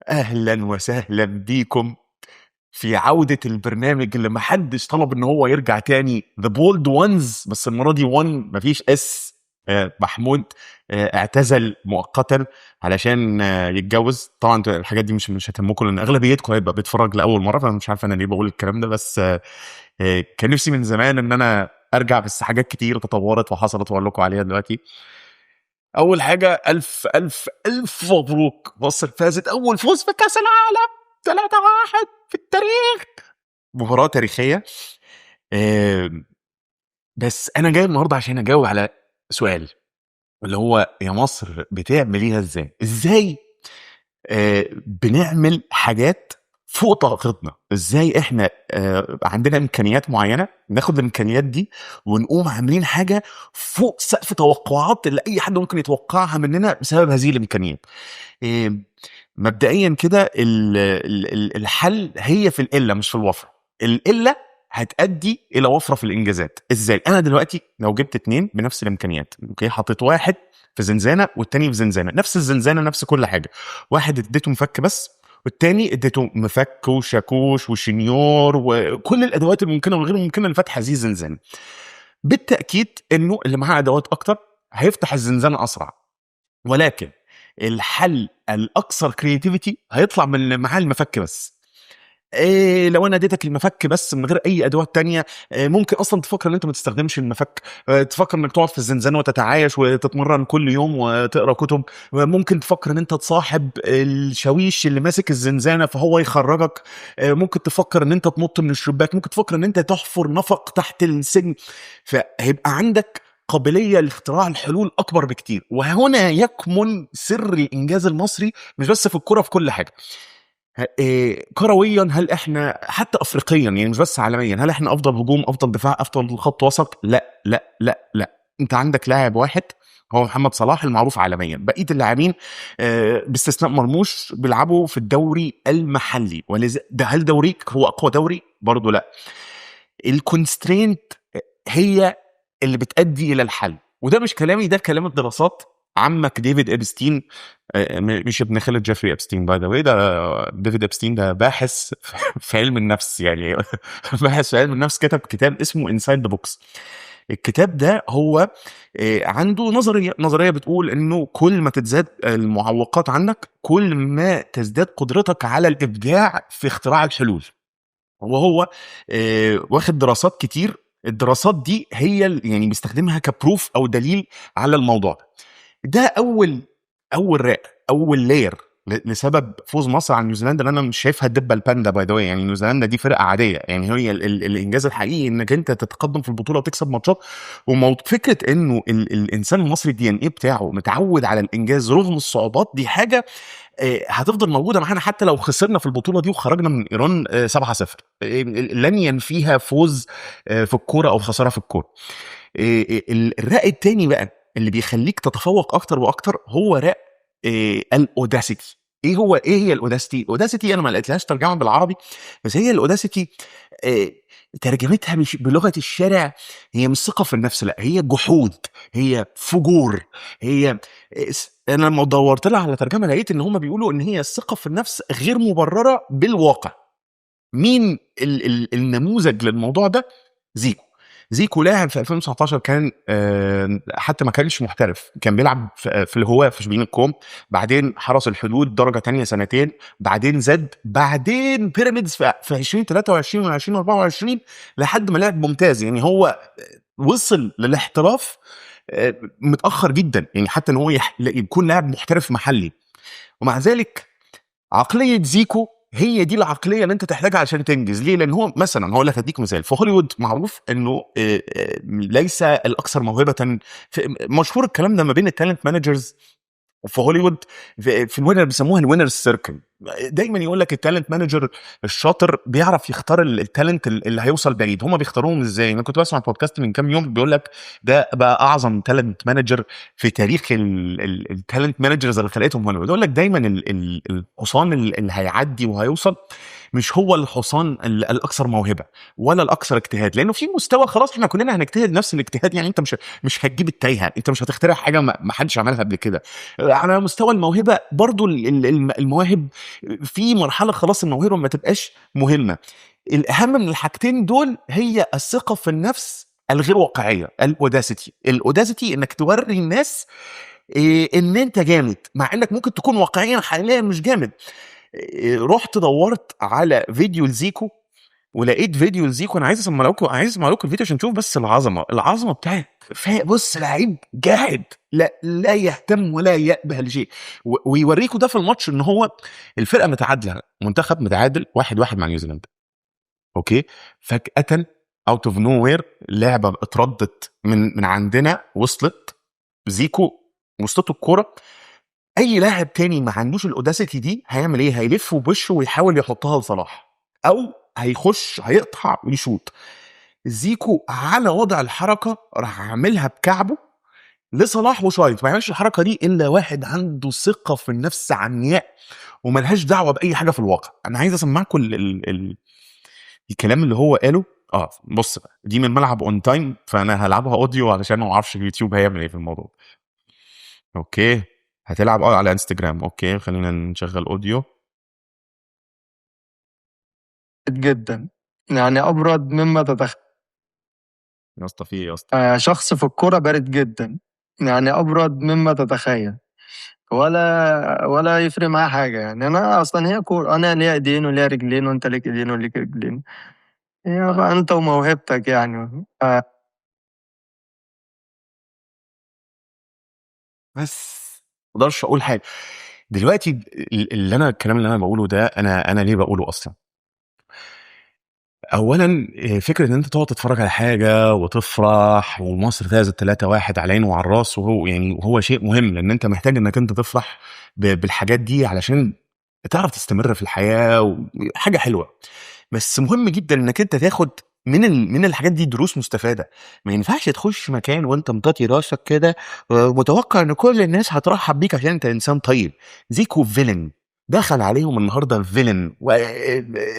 أهلا وسهلا بيكم في عودة البرنامج اللي محدش طلب ان هو يرجع تاني، The Bold Ones، بس المرة دي 1 مفيش اس. محمود اعتزل مؤقتا علشان يتجوز. طبعا الحاجات دي مش هتهمكم لان اغلبيتكم هيبقى بيتفرج لاول مره، فانا مش عارف انا ليه بقول الكلام ده، بس كان نفسي من زمان ان انا ارجع، بس حاجات كتير تطورت وحصلت واقول لكم عليها دلوقتي. اول حاجه الف الف الف مبروك، مصر فازت اول فوز في كاس العالم 3-1 في التاريخ. مباراه تاريخيه. آم، بس انا جاي النهارده عشان اجاوب على سؤال، اللي هو يا مصر بتعمليها ازاي بنعمل حاجات فوق طاقتنا؟ ازاي احنا عندنا امكانيات معينه ناخد الامكانيات دي ونقوم عاملين حاجه فوق سقف توقعات اللي اي حد ممكن يتوقعها مننا بسبب هذه الامكانيات؟ آه، مبدئيا كده الحل هي في القله مش في الوفره. القله هتؤدي الى وفره في الانجازات. ازاي؟ انا دلوقتي لو جبت اتنين بنفس الامكانيات، اوكي، حطيت واحد في زنزانه والتاني في زنزانه، نفس الزنزانه نفس كل حاجه، واحد اديته مفك بس والتاني اديته مفك وشاكوش وشنيور وكل الادوات الممكنه والغير ممكنه لفتح هذه الزنزانه، بالتاكيد انه اللي معاه ادوات اكتر هيفتح الزنزانه اسرع. ولكن الحل الاكثر كرياتيفيتي هيطلع من اللي معاه المفك بس. إيه لو انا اديتك المفك بس من غير اي ادوات تانية، إيه ممكن اصلا تفكر ان انت ما تستخدمش المفك، إيه تفكر انك تقعد في الزنزانه وتتعايش وتتمرن كل يوم وتقرا كتب، ممكن تفكر ان انت تصاحب الشاويش اللي ماسك الزنزانه فهو يخرجك، إيه ممكن تفكر ان انت تنط من الشباك، ممكن تفكر ان انت تحفر نفق تحت السجن. فهيبقى عندك قابليه لاختراع الحلول اكبر بكتير، وهنا يكمن سر الانجاز المصري، مش بس في الكوره، في كل حاجه. كرويا هل احنا حتى افريقيا، يعني مش بس عالميا، هل احنا افضل هجوم، افضل دفاع، افضل خط وسط؟ لا لا لا لا. انت عندك لاعب واحد هو محمد صلاح المعروف عالميا، بقيه اللاعبين باستثناء مرموش بيلعبوا في الدوري المحلي. ولذا ده هل دوريك هو اقوى دوري؟ برضه لا. الكونسترينت هي اللي بتؤدي الى الحل، وده مش كلامي، ده كلام الدراسات. عمك ديفيد ابستين، مش ابن خالد جيفري ابستين باي ذا واي، ده ديفيد ابستين ده باحث في علم النفس يعني باحث في علم النفس، كتب كتاب اسمه انسايد ذا بوكس. الكتاب ده هو عنده نظريه بتقول انه كل ما تزداد المعوقات عنك كل ما تزداد قدرتك على الابداع في اختراع الحلول. وهو واخد دراسات كتير، الدراسات دي هي يعني بيستخدمها كبروف او دليل على الموضوع ده. ده اول لاير لسبب فوز مصر على نيوزيلندا، اللي انا مش شايفها الدبه الباندا باي ذا واي. يعني نيوزيلندا دي فرقه عاديه، يعني هي الانجاز الحقيقي انك انت تتقدم في البطوله وتكسب ماتشات. فكره انه الانسان المصري الدي ان ايه بتاعه متعود على الانجاز رغم الصعوبات، دي حاجه هتفضل موجوده معانا حتى لو خسرنا في البطوله دي وخرجنا من ايران 7-0. لن ينفيها فوز في الكوره او خساره في الكوره. الرأي التاني بقى اللي بيخليك تتفوق اكتر واكتر هو رأي الاوداسيتي. ايه هي الاوداسيتي؟ الاوداسيتي انا ما لقيتلهاش ترجمه بالعربي، بس هي الاوداسيتي ترجمتها مش بلغه الشارع، هي مش ثقه في النفس، لا هي جحود، هي فجور، هي انا لما دورت لها على ترجمه لقيت ان هم بيقولوا ان هي الثقه في النفس غير مبرره بالواقع. مين النموذج للموضوع ده؟ زيكو لاعب في 2019 كان حتى ما كانش محترف، كان بيلعب في الهواة في شبين الكوم، بعدين حرس الحدود درجة تانية سنتين، بعدين زد، بعدين بيراميدز في 2023 و 2024 لحد ما لعب ممتاز. يعني هو وصل للاحتراف متأخر جدا، يعني حتى ان هو يكون لاعب محترف محلي. ومع ذلك عقلية زيكو هي دي العقليه اللي انت تحتاجها عشان تنجز. ليه؟ لان هو مثلا هقول لك اديك مثال، في هوليوود معروف انه ليس الاكثر موهبه، مشهور الكلام ده ما بين التالنت مانجرز في هوليوود، في الوينر بيسموها الوينرز سيركل. دايما يقول لك التالنت مانجر الشاطر بيعرف يختار التالنت اللي هيوصل بعيد. هم بيختاروهم ازاي؟ انا كنت بسمع بودكاست من كام يوم بيقول لك ده بقى اعظم تالنت مانجر في تاريخ التالنت مانجرز اللي خلقتهم هوليوود. يقول لك دايما الحصان اللي هيعدي وهيوصل مش هو الحصان الاكثر موهبه ولا الاكثر اجتهاد، لانه في مستوى خلاص احنا كلنا هنجتهد نفس الاجتهاد. يعني انت مش هتجيب التايهه، انت مش هتخترع حاجه ما حدش عملها قبل كده. على مستوى الموهبه برضو المواهب في مرحله خلاص الموهبه ما تبقاش مهمه. الاهم من الحاجتين دول هي الثقه في النفس الغير واقعيه، الاوداسيتي انك توري الناس ان انت جامد مع انك ممكن تكون واقعيا حاليا مش جامد. رحت دورت على فيديو لزيكو ولقيت فيديو لزيكو، انا عايز اسمع لكم الفيديو عشان تشوف بس العظمه بتاعت بص لعيب جاحد لا يهتم ولا يأبه لشيء. ويوريكوا ده في الماتش ان هو الفرقه متعادله، منتخب متعادل 1-1 مع نيوزيلندا، اوكي. فجاه اوت اوف نو وير لعبه اتردت من عندنا، وصلت زيكو، وصلته الكوره. اي لاعب تاني ما عندوش الاوداسيتي دي هيعمل ايه؟ هيلف بوشه ويحاول يحطها لصلاح، او هيخش هيقطع ويشوط. زيكو على وضع الحركه راح عاملها بكعبه لصلاح وشايط. ما يعملش الحركه دي الا واحد عنده ثقه في النفس عمياء وملهاش دعوه باي حاجه في الواقع. انا عايز اسمعكم الكلام اللي هو قاله. بص بقى، دي من ملعب اون تايم، فانا هلعبها اوديو علشان ما اعرفش اليوتيوب هيعمل ايه في الموضوع. اوكي، هتلعب على انستجرام. اوكي، خلينا نشغل اوديو. جدا، يعني أبرد مما تتخيل. يا اسطى في ايه يا اسطى؟ شخص في الكرة بارد جدا، يعني أبرد مما تتخيل. ولا يفرق معاه حاجة. يعني أنا أصلا هي كورة، أنا ليا إيدين وليا رجلين وأنت ليك إيدين وليك رجلين. هي بقى أنت وموهبتك يعني. بس ما اقدرش اقول حاجه دلوقتي. الكلام اللي انا بقوله ده، انا ليه بقوله اصلا؟ اولا فكره ان انت تقعد تتفرج على حاجه وتفرح ومصر فازت 3-1 على عينه وعلى الراس، وهو شيء مهم، لان انت محتاج انك انت تفرح بالحاجات دي علشان تعرف تستمر في الحياه، وحاجه حلوه. بس مهم جدا انك انت تاخد من الحاجات دي دروس مستفاده. ما ينفعش تخش مكان وانت مطاطي راسك كده متوقع ان كل الناس هترحب بيك عشان انت انسان طيب. زيكو فيلن، دخل عليهم النهارده فيلن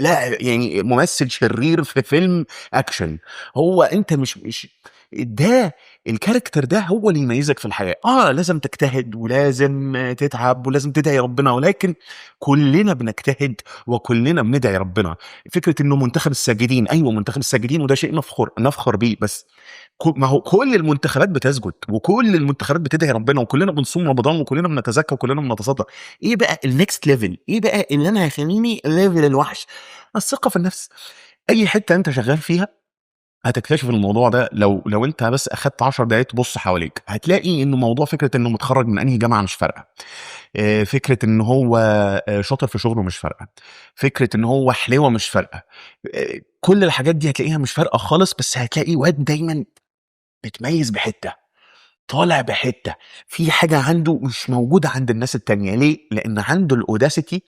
لا يعني ممثل شرير في فيلم اكشن. هو انت مش ده الكاركتر ده هو اللي يميزك في الحياه. لازم تجتهد ولازم تتعب ولازم تدعي ربنا، ولكن كلنا بنجتهد وكلنا بندعي ربنا. فكره انه منتخب الساجدين، ايوه منتخب الساجدين، وده شيء نفخر بيه. بس ما هو كل المنتخبات بتسجد وكل المنتخبات بتدعي ربنا وكلنا بنصوم رمضان وكلنا بنتزكى وكلنا بنتصدق. ايه بقى النكست ليفل؟ ايه بقى اللي انا هيخليني ليفل الوحش؟ الثقه في النفس. اي حته انت شغال فيها هتكتشف الموضوع ده. لو انت بس اخدت 10 دقايق تبص حواليك هتلاقي انه موضوع فكره انه متخرج من انهي جامعه مش فارقه، فكره ان هو شاطر في شغله مش فارقه، فكره ان هو حلوه مش فارقه. كل الحاجات دي هتلاقيها مش فارقه خالص، بس هتلاقي واد دايما بتميز بحته، طالع بحته، في حاجه عنده مش موجوده عند الناس التانية. ليه؟ لان عنده الاوداسيتي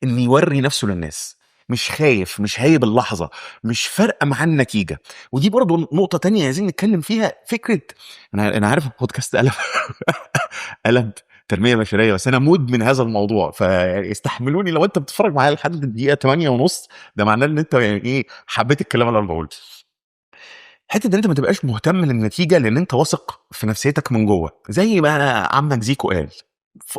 ان يوري نفسه للناس، مش خايف، مش هايب اللحظه، مش فارقه معاه النتيجه. ودي برضو نقطه تانية عايزين نتكلم فيها. فكره انا عارف البودكاست قلب تنميه بشريه، بس انا مدمن هذا الموضوع، فاستحملوني لو انت بتتفرج معايا لحد الدقيقه 8 ونص، ده معناه ان انت يعني ايه، حبيت الكلام اللي انا بقوله. حته ان انت ما تبقاش مهتم للنتيجه لان انت واثق في نفسيتك من جوه، زي ما عمك زيكو قال.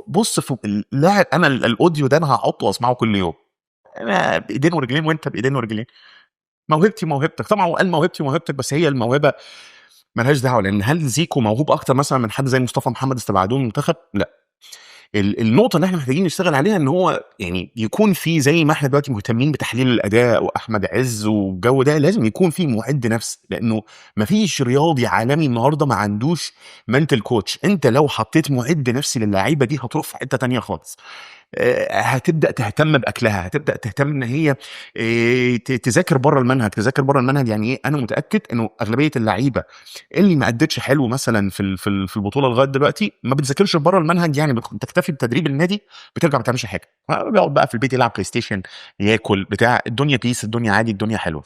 بص في اللاعب، انا الاوديو ده انا هحطه واسمعه كل يوم. انا بايدين ورجلين وانت بايدين ورجلين. موهبتي موهبتك طبعا، وقال موهبتي موهبتك، بس هي الموهبه ملهاش دعوه. لان هل زيكو موهوب اكتر مثلا من حد زي مصطفى محمد استبعدوه من المنتخب؟ لا. النقطة اللي احنا محتاجين نشتغل عليها ان هو يعني يكون في، زي ما احنا دلوقتي مهتمين بتحليل الاداء واحمد عز والجو ده، لازم يكون في معد نفس، لانه مفيش رياضي عالمي النهارده ما عندوش منتل كوتش. انت لو حطيت معد نفسي للعيبة دي هتروح في حتة تانية خالص. هتبدا تهتم باكلها، هتبدا تهتم ان هي تذاكر بره المنهج. تذاكر بره المنهج يعني ايه؟ انا متاكد انه اغلبيه اللعيبه اللي ما ادتش حلو مثلا في البطوله لغايه دلوقتي ما بتذاكرش بره المنهج، يعني بتكتفي بتدريب النادي، بترجع ما بتعملش حاجه، بيقعد بقى في البيت يلعب بلاي ستيشن، ياكل بتاع الدنيا بيس، الدنيا عادي، الدنيا حلوه.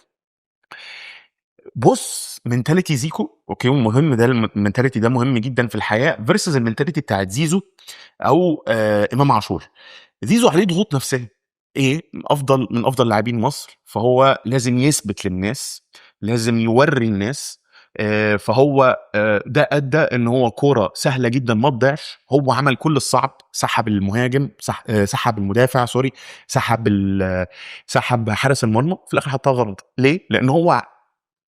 بص منتاليتي زيكو، اوكي، ومهم ده المنتاليتي ده مهم جدا في الحياه، فيرسز المنتاليتي بتاعت زيزو او امام عاشور. زيزو عليه ضغوط نفسيه، ايه، من افضل لاعبين مصر، فهو لازم يثبت للناس، لازم يوري الناس، فهو ده ادى ان هو كوره سهله جدا ما تضيعش. هو عمل كل الصعب، سحب المهاجم، سحب المدافع، سوري، سحب حارس المرمى، في الاخر حطها غلط. ليه؟ لان هو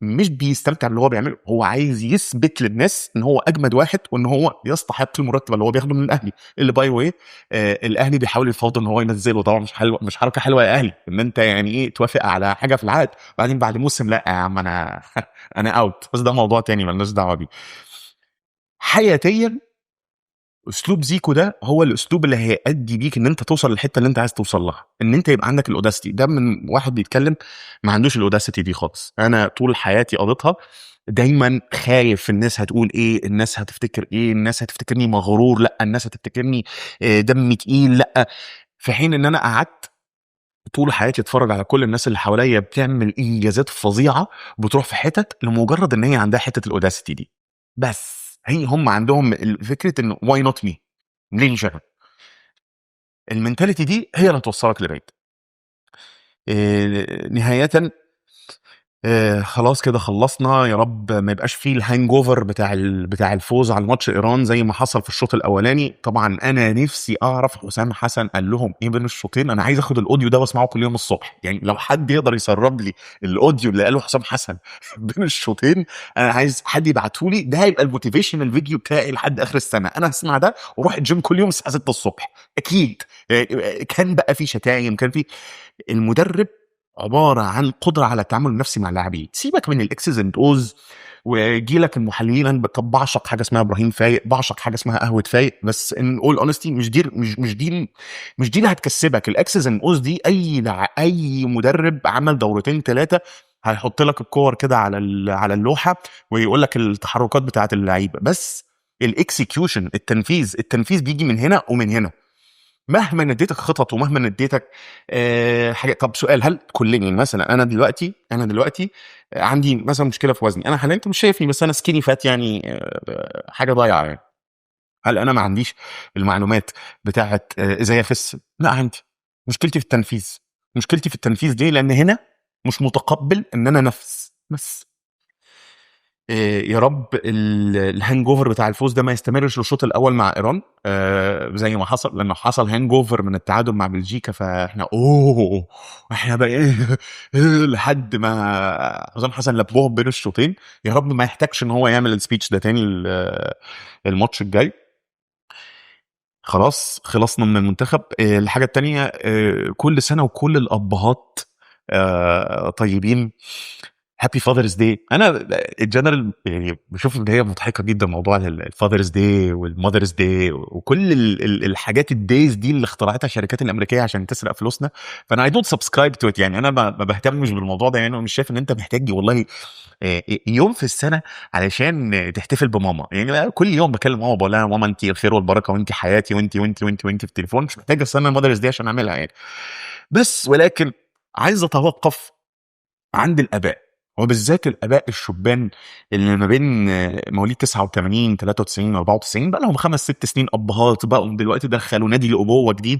مش بيستمتع باللي هو بيعمله، هو عايز يثبت للناس ان هو اجمد واحد وان هو يستحق المرتب اللي هو بياخده من الاهلي. اللي باي واي الاهلي بيحاول يفاوض ان هو ينزله. طبعا مش حلوه، مش حركه حلوه يا اهلي ان انت يعني ايه توافق على حاجه في العقد بعدين بعد موسم لا يا عم انا انا اوت. بس ده موضوع تاني مالناش دعوه بيه. حياتيا اسلوب زيكو ده هو الاسلوب اللي هيأدي بيك ان انت توصل للحته اللي انت عايز توصل لها، ان انت يبقى عندك الاوداستي ده. من واحد بيتكلم ما عندوش الاوداستي دي خالص. انا طول حياتي قضيتها دايما خايف الناس هتقول ايه، الناس هتفتكر ايه، الناس هتفتكرني مغرور، لا الناس هتفتكرني دمي تقيل، لا. في حين ان انا قعدت طول حياتي اتفرج على كل الناس اللي حواليا بتعمل انجازات فظيعه، بتروح في حتت لمجرد ان هي عندها حته الاوداستي دي. بس هي هم عندهم فكره انه واي نوت مي، ليه مش أنا؟ المنتاليتي دي هي اللي هتوصلك لبعيد. نهايه خلاص كده خلصنا. يا رب ما يبقاش فيه الهانج اوفر بتاع الفوز على ماتش ايران زي ما حصل في الشوط الاولاني. طبعا انا نفسي اعرف حسام حسن قال لهم ايه بين الشوطين. انا عايز اخد الاوديو ده واسمعه كل يوم الصبح. يعني لو حد يقدر يسرب لي الاوديو اللي قاله حسام حسن بين الشوطين، انا عايز حد يبعته لي. ده هيبقى الموتيفيشنال فيديو بتاعي لحد اخر السنه. انا هسمع ده واروح الجيم كل يوم الساعه 6 الصبح اكيد. كان بقى في شتايم، كان في المدرب عباره عن قدره على التعامل النفسي مع اللاعبين. سيبك من الاكسز اند اوز ويجي لك المحللين. انا طب بعشق حاجه اسمها ابراهيم فايق، بعشق حاجه اسمها قهوه فايق، بس ان اول اونستي مش دي اللي هتكسبك. الاكسز اند اوز دي اي مدرب عمل دورتين ثلاثه هيحط لك الكور كده على اللوحه ويقول لك التحركات بتاعت اللعيبه. بس الاكسكيوشن، التنفيذ بيجي من هنا ومن هنا. مهما نديتك خطط ومهما نديتك حاجه. طب سؤال، هل كلني مثلا انا دلوقتي عندي مثلا مشكله في وزني. انا حاليا انت مش شايفني بس انا سكيني فات يعني حاجه ضايعه يعني. هل انا ما عنديش المعلومات بتاعه ازاي اخس؟ لا عندي. مشكلتي في التنفيذ. مشكلتي في التنفيذ دي لان هنا مش متقبل ان انا انفذ بس. يا رب الهانج اوفر بتاع الفوز ده ما يستمرش للشوط الاول مع ايران زي ما حصل. لانه حصل هانج اوفر من التعادل مع بلجيكا، فاحنا احنا بقى لحد ما حسام حسن لبوهم بين الشوطين. يا رب ما يحتاجش ان هو يعمل السبيتش ده تاني الماتش الجاي. خلاص خلصنا من المنتخب. الحاجه التانيه كل سنه وكل الابهات طيبين. هابي فاذرز داي. انا الجنرال يعني بشوف ان هي مضحكه جدا موضوع الفاذرز داي والماذرز داي وكل الحاجات الدايز دي اللي اخترعتها الشركات الامريكيه عشان تسرق فلوسنا. فانا اي دونت سبسكرايب تو ات. يعني انا ما بهتمش بالموضوع ده. يعني انا مش شايف ان انت محتاج والله يوم في السنه علشان تحتفل بماما. يعني كل يوم بكلم ماما بقول لها ماما انت الخير والبركه وانت حياتي وانت في التليفون. مش محتاج استنى ماذرز داي عشان اعملها يعني. بس ولكن عايز اتوقف عند الاباء، وبالذات الاباء الشبان اللي ما بين مواليد 89 93 94 بقى لهم 5 6 سنين ابهات بقوا دلوقتي دخلوا نادي الابوه جديد.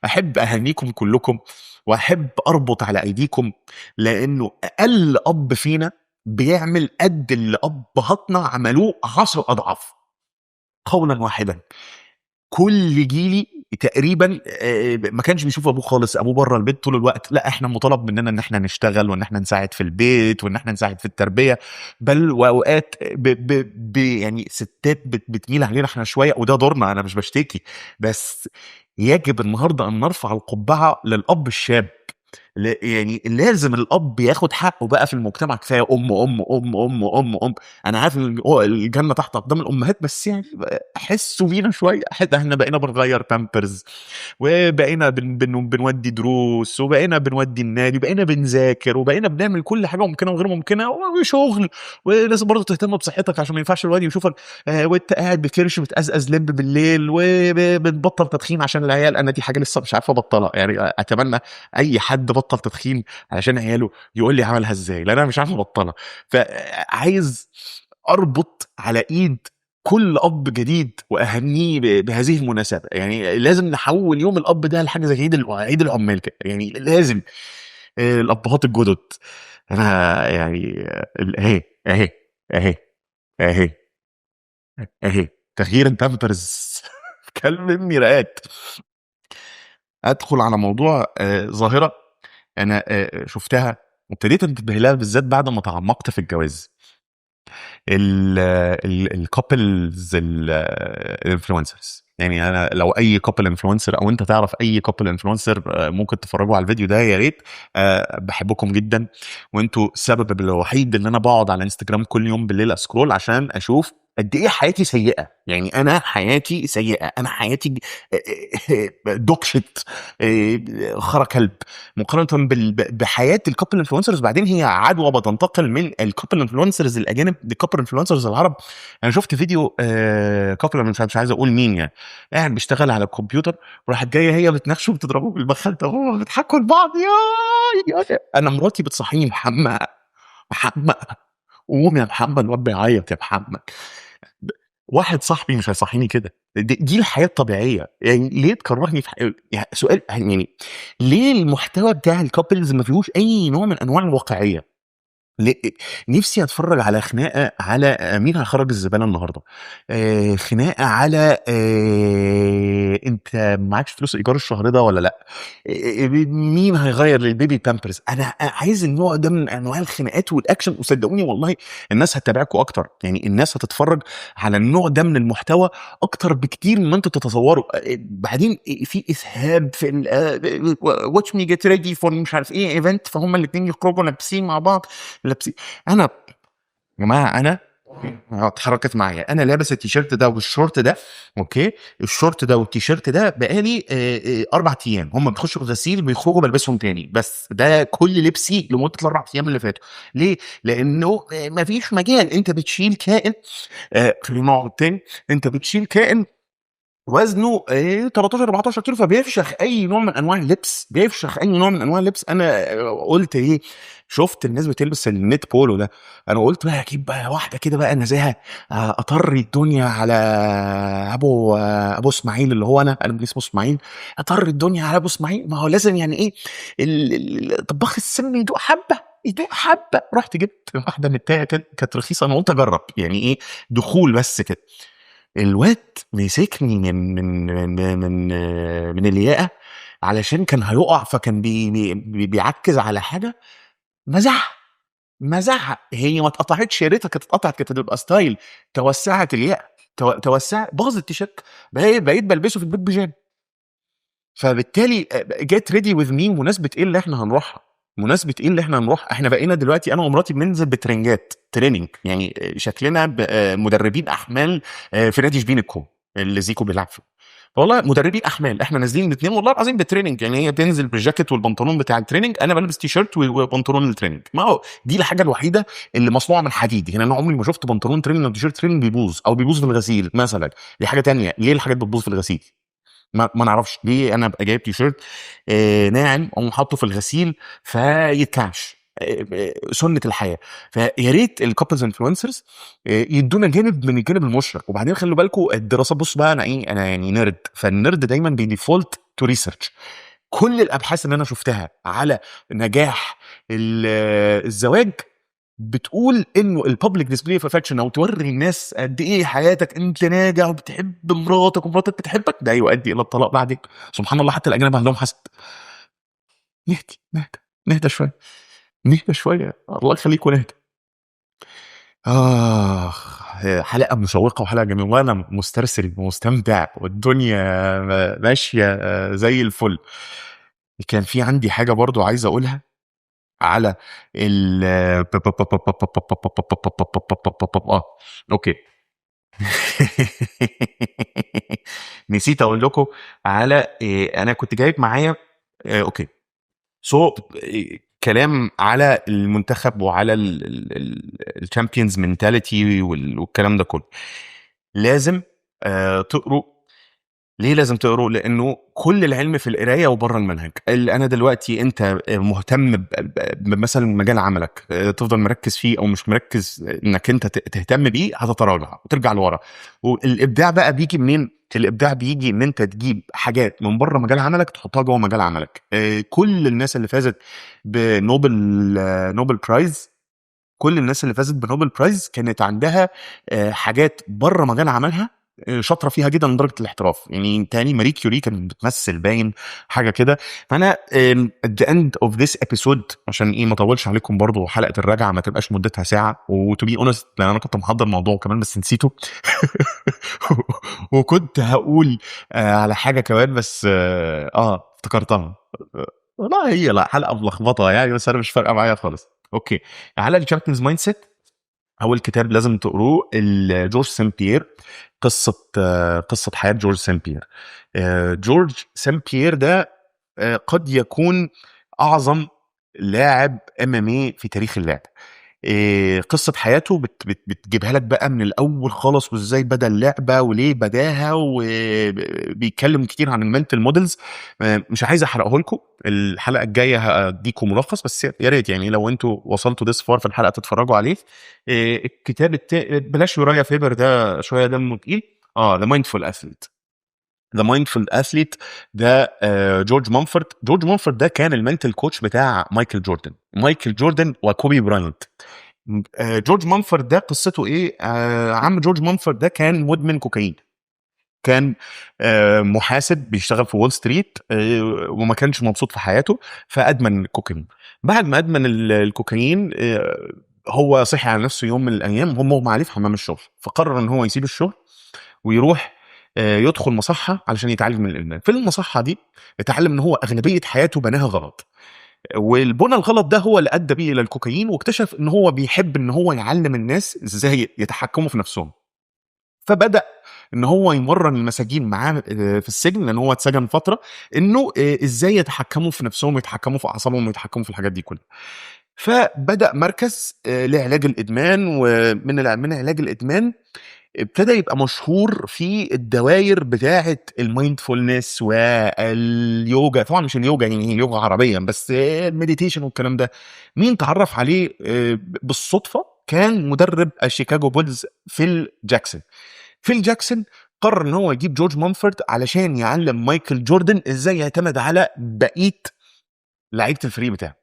احب اهنيكم كلكم واحب اربط على ايديكم، لانه اقل اب فينا بيعمل قد اللي ابهاتنا عملوه 10 اضعاف. قولا واحدا كل جيلي تقريبا ما كانش بيشوف ابوه خالص. ابوه بره البيت طول الوقت. لا احنا مطالب مننا ان احنا نشتغل وان احنا نساعد في البيت وان احنا نساعد في التربيه. بل واوقات يعني ستات بتميل علينا احنا شويه وده دورنا. انا مش بشتكي، بس يجب النهارده ان نرفع القبعه للاب الشاب. يعني لازم الاب ياخد حقه بقى في المجتمع. كفايه ام. انا عارف ان الجنه تحت اقدام الامهات، بس يعني حسوا بينا شويه. احنا بقينا بنغير بامبرز وبقينا بنودي دروس وبقينا بنودي النادي وبقينا بنذاكر وبقينا بنعمل كل حاجه ممكنه وغير ممكنه وشغل. ولازم برضه تهتم بصحتك عشان ما ينفعش الواد يشوفك وانت قاعد بكرش بتقزقز لب بالليل وبتبطل تدخين عشان العيال. انا دي حاجه لسه مش عارفه ابطلها. يعني اتمنى اي حد بطل تدخين علشان عياله يقول لي عملها ازاي، لان انا مش عارف ابطلها. فعايز اربط على ايد كل اب جديد واهنيه بهذه المناسبه. يعني لازم نحول يوم الاب ده لحاجه زي عيد العمال كده. يعني لازم الابهات الجدد. انا يعني اهي اهي اهي اهي تغيير البامبرز كلب ميرآت. ادخل على موضوع ظاهره انا شفتها وابتديت انتبه لها بالذات بعد ما تعمقت في الجواز. الكابلز الانفلونسرز. يعني انا لو اي كابل انفلونسر او انت تعرف اي كابل انفلونسر ممكن تتفرجوا على الفيديو ده يا ريت. بحبكم جدا وانتوا السبب الوحيد ان انا بقعد على انستجرام كل يوم بالليل اسكرول عشان اشوف قد ايه حياتي سيئه. يعني انا حياتي سيئه، انا حياتي دوكشت خرا كلب مقارنه بحياه الكابل انفلونسرز. بعدين هي عدوى بتنتقل من الكابل انفلونسرز الاجانب للكابل انفلونسرز العرب. انا شفت فيديو كابل مش عايز اقول مين يعني، قاعد بيشتغل على الكمبيوتر وراحت جايه هي بتناقشه وبتضربه بالمخده وهو بيضحكوا لبعض. يا انا مراتي بتصحيني محمد محمد قوم يا محمد، الواد بيعيط يا محمد. واحد صاحبي مش هيصحيني كده. دي الحياه الطبيعيه. يعني ليه تكرهني في يعني سؤال يعني ليه المحتوى بتاع الكابلز ما فيهوش اي نوع من انواع الواقعيه؟ نفسي اتفرج على خناقه على مين هيخرج الزباله النهارده، خناقه على انت معكش فلوس ايجار الشهر ده ولا لا، مين هيغير للبيبي بامبرز. انا عايز النوع ده من انواع الخناقات والاكشن، وصدقوني والله الناس هتتابعكم اكتر. يعني الناس هتتفرج على النوع ده من المحتوى اكتر بكتير مما انتوا تتصوروا. بعدين في اسهاب في واتش مي جيت ريدي فور مش عارف ايه ايفنت، فهم الاثنين يخرجوا لابسين مع بعض لابسين. انا يا جماعه انا اتحركت معايا، انا لابس التيشيرت ده والشورت ده. اوكي، الشورت ده والتيشيرت ده بقالي 4 ايام. هم بيخشوا غسيل بيخرجوا بلبسهم تاني، بس ده كل لبسي لمده ال4 ايام اللي فاتوا. ليه؟ لانه مفيش مجال. انت بتشيل كائن في النوع التاني، انت بتشيل كائن وزنه 13 14 كيلو، فبيفشخ اي نوع من انواع اللبس، بيفشخ اي نوع من انواع اللبس. انا قلت ايه، شفت الناس بتلبس النت بولو ده، انا قلت بقى اجيب بقى واحده كده بقى نزاهه اطري الدنيا على ابو اسماعيل اللي هو انا اسمه اسماعيل. اطري الدنيا على ابو اسماعيل، ما هو لازم يعني ايه طباخ السم يدوق حبه يدوق حبه. رحت جبت واحده نتايه كانت رخيصه، انا قلت اجرب يعني ايه دخول بس كده. الواد مسكني من الياقة علشان كان هيقع، فكان بيعكز على حاجة. مزحها هي ما اتقطعتش، يا ريتها كانت اتقطعت كانت هتبقى ستايل. توسعت الياقة، توسع باظ التيشيرت. بقيت بلبسه في البيت بيجامه. فبالتالي جيت ريدي وذ مي. مناسبه ايه اللي احنا هنروحها؟ مناسبه ايه اللي احنا هنروح؟ احنا بقينا دلوقتي انا ومراتي بننزل بترنجات تريننج، يعني شكلنا مدربين احمال في نادي شبين الكوم اللي زيكو بيلعب فيه. والله مدربين احمال، احنا نازلين الاثنين والله العظيم بتريننج. يعني هي بتنزل بالجاكيت والبنطلون بتاع التريننج، انا بلبس تي شيرت وبنطلون التريننج. ما هو دي الحاجه الوحيده اللي مصنوعه من حديد. يعني انا عمري ما شفت بنطلون تريننج او تي شيرت تريننج بيبوظ او بيبوظ في الغسيل مثلا. دي حاجه تانية. ليه الحاجات بتبوظ في الغسيل؟ ما نعرفش ليه. انا ابقى جايب تيشيرت ناعم اقوم حاطه في الغسيل فيتكعش. سنه الحياه. فيا ريت الكابلز انفلونسرز يدونا جانب من الجانب المشرق. وبعدين خلوا بالكم الدراسات. بص بقى انا ايه، انا يعني نيرد، فالنيرد دايما بيديفولت تو ريسيرش. كل الابحاث اللي انا شفتها على نجاح الزواج بتقول انه الببليك ديسبلاي اوف افكشن، او توري الناس قد ايه حياتك انت ناجح وبتحب مراتك ومراتك بتحبك، ده يؤدي الى الطلاق بعدين. سبحان الله، حتى الاجانب عندهم حسد. نهدى نهدى شويه، نهدى شويه، الله يخليكم نهدى. حلقه مشوقه وحلقه جميله، وانا مسترسل ومستمتع والدنيا ماشيه زي الفل. كان في عندي حاجه برضو عايز اقولها على ال اوكي. نسيت اقول لكم على انا كنت جايب معايا اوكي كلام على المنتخب وعلى الشامبيونز منتاليتي والكلام ده كله. لازم تقروا. ليه لازم تقروا؟ لانه كل العلم في القرايه وبره المنهج. اللي انا دلوقتي انت مهتم بمثلا مجال عملك تفضل مركز فيه او مش مركز انك انت تهتم بيه، هتتراجع وترجع لورا. والابداع بقى بيجي منين؟ الابداع بيجي ان انت تجيب حاجات من بره مجال عملك تحطها جوه مجال عملك. كل الناس اللي فازت بنوبل نوبل برايز كل الناس اللي فازت بنوبل برايز كانت عندها حاجات بره مجال عملها شاطره فيها جدا لدرجه الاحتراف. يعني تاني ماري كيوري كانت بتمثل باين حاجه كده. فانا at the end of this episode عشان ايه ما اطولش عليكم برضو حلقه الرجعه ما تبقاش مدتها ساعه، وتو بي اونست لان انا كنت محضر موضوع كمان بس نسيته وكنت هقول على حاجه كمان بس افتكرتها. والله هي لا حلقه ملخبطه يعني، بس انا مش فارقه معايا خالص. اوكي، على الشامبيونز مايند سيت. اول كتاب لازم تقروه جورج سان بيير، قصه حياه جورج سان بيير. جورج سان بيير ده قد يكون اعظم لاعب MMA في تاريخ اللعب. قصة حياته بتجيبها لك بقى من الأول خالص، وإزاي بدأ اللعبة وليه بداها، وبيتكلم كتير عن المنتل مودلز. مش عايز أحرقه لكم، الحلقة الجاية هديكم ملخص، بس يا ريت يعني لو انتوا وصلتوا ديس فار في الحلقة تتفرجوا عليه. الكتاب بلاش يورايا فيبر ده شوية دمه تقيل. ذا مايندفول اثليت. ذا مايندفول اثليت ده جورج مونفورد ده كان المنتل كوتش بتاع مايكل جوردن وكوبي براينت. جورج مونفورد ده قصته ايه؟ عم جورج مونفورد ده كان مدمن كوكايين، كان محاسب بيشتغل في وول ستريت، وما كانش مبسوط في حياته فادمن الكوكايين. بعد ما ادمن الكوكايين هو صحي على نفسه يوم من الايام هم مغمى عليه في حمام الشغل، فقرر ان هو يسيب الشغل ويروح يدخل مصحة علشان يتعالج من الإدمان. في المصحة دي اتعلم ان هو اغلبية حياته بناها غلط، والبنى الغلط ده هو اللي ادى بيه الى الكوكايين، واكتشف ان هو بيحب ان هو يعلم الناس ازاي يتحكموا في نفسهم. فبدأ ان هو يمرن المساجين معاه في السجن، لان هو اتسجن فترة، انه ازاي يتحكموا في نفسهم ويتحكموا في اعصابهم ويتحكموا في الحاجات دي كلها. فبدأ مركز لعلاج الادمان، ومن علاج الادمان ابتدى يبقى مشهور في الدوائر بتاعه المايندفولنس واليوجا. طبعا مش اليوجا يعني هي يوجا عربيا، بس المديتيشن والكلام ده. مين تعرف عليه بالصدفه؟ كان مدرب الشيكاغو بولز فيل جاكسون قرر ان هو يجيب جورج مونفورد علشان يعلم مايكل جوردن ازاي يعتمد على بقيه لعيبه الفريق بتاعه.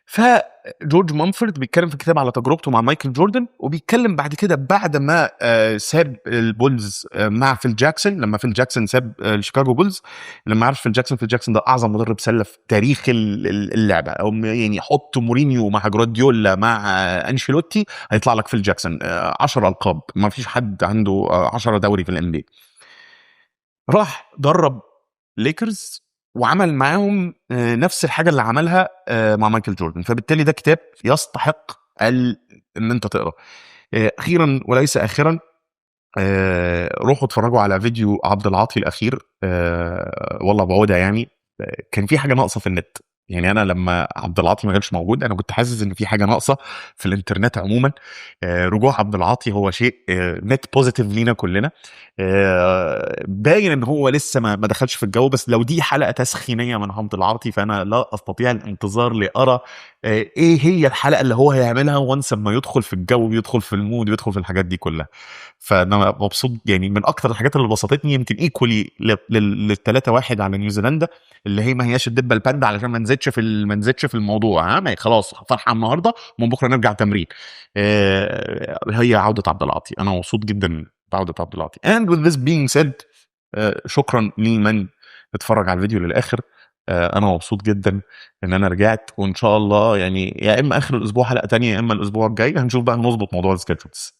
فجورج مونفورد بيتكلم في الكتاب على تجربته مع مايكل جوردن، وبيتكلم بعد كده بعد ما ساب البولز مع فيل جاكسون. لما فيل جاكسون ساب الشيكاغو بولز، لما عرف فيل جاكسون ده اعظم مدرب سله في تاريخ اللعبه، او يعني حط مورينيو مع جراديولا مع انشيلوتي هيطلع لك فيل جاكسون 10 القاب، ما فيش حد عنده 10 دوري في الام بي. راح درب ليكرز وعمل معاهم نفس الحاجه اللي عملها مع مايكل جوردن. فبالتالي ده كتاب يستحق ان انت تقرا. اخيرا وليس اخرا، روحوا اتفرجوا على فيديو عبد العاطي الاخير. والله بعودها يعني كان في حاجه ناقصه في النت. يعني انا لما عبد العاطي ما كانش موجود انا كنت حاسس ان في حاجه ناقصه في الانترنت عموما. رجوع عبد العاطي هو شيء نت بوزيتيف لينا كلنا. باين ان هو لسه ما دخلش في الجو، بس لو دي حلقه تسخينيه من عبد العاطي فانا لا استطيع الانتظار لارى ايه هي الحلقه اللي هو هيعملها وانس ما يدخل في الجو ويدخل في المود ويدخل في الحاجات دي كلها. فانا مبسوط يعني، من اكتر الحاجات اللي بسطتني يمكن ايكولي لل3-1 على نيوزيلندا، اللي هي ما هياش الدبه الباندا علشان ما نزيدش في الموضوع. خلاص فرحه النهارده ومن بكره نرجع تمرين. هي عوده عبد العاطي، انا مبسوط جدا بعوده عبد العاطي. and with this being said شكرا لمن اتفرج على الفيديو للاخر. انا مبسوط جدا ان انا رجعت، وان شاء الله يعني يا اما اخر الاسبوع حلقه تانية يا اما الاسبوع الجاي هنشوف بقى نظبط موضوع السكيدجولز.